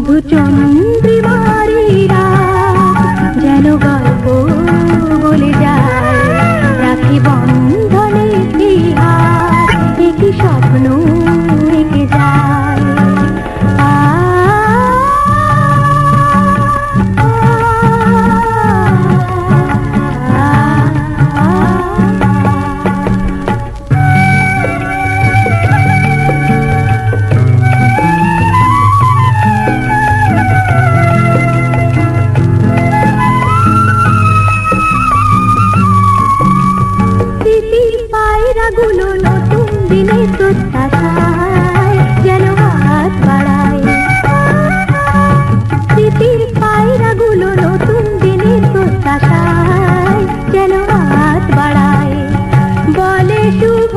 মধুচন্দ্রিমারীরা যেন গল্প বলে যায়, রাখি বন্ধনে ইতিহাস একই স্বপ্ন রেখে যায়। পায়রাগুলো নতুন দিনের প্রত্যাশায় যেন হাত বাড়ায়, স্মৃতির পায়রাগুলো নতুন দিনের প্রত্যাশায় যেন হাত বাড়ায়, বলে শুভ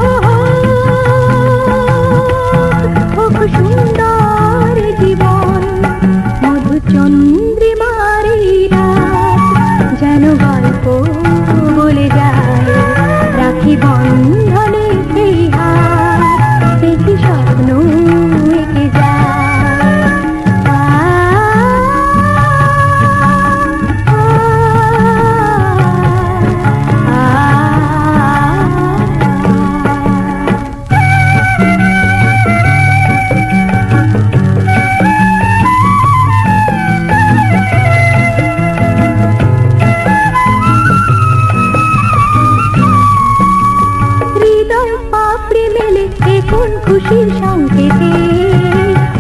হোক সুন্দর জীবন। মধুচন্দ্রিমারীরা যেন গল্প বলে যায়, রাখি বন্ধনে ইতিহাস একই স্বপ্ন এঁকে যায়। পাপড়ি মেলে এখন খুশির সংকেতে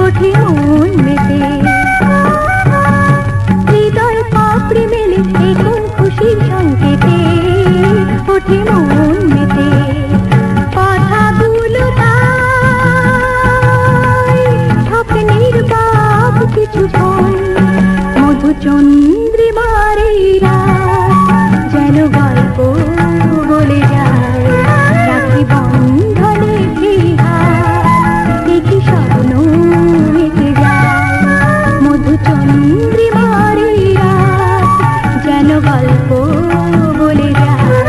ওঠে মন মেতে, হৃদয় পাপড়ি মেলে এখন খুশির সংকেতে ওঠে মন মেতে, কথাগুলো তাই স্বপ্নের বাপ কিছুক্ষণ। মধুচন্দ্রিমারীরা যেন গল্প বলে যায়, রাখি বন্ধনে ইতিহাস একই স্বপ্ন এঁকে যায়। মধুচন্দ্রিমারীরা যেন গল্প বলে যায়,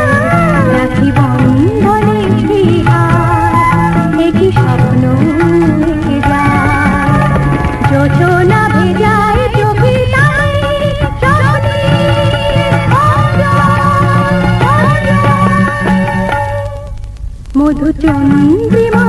রাখি বন্ধনে ইতিহাস একই স্বপ্ন এঁকে যায়। যোজনা ভেজায় চোখে মধুচন্দ্রিমা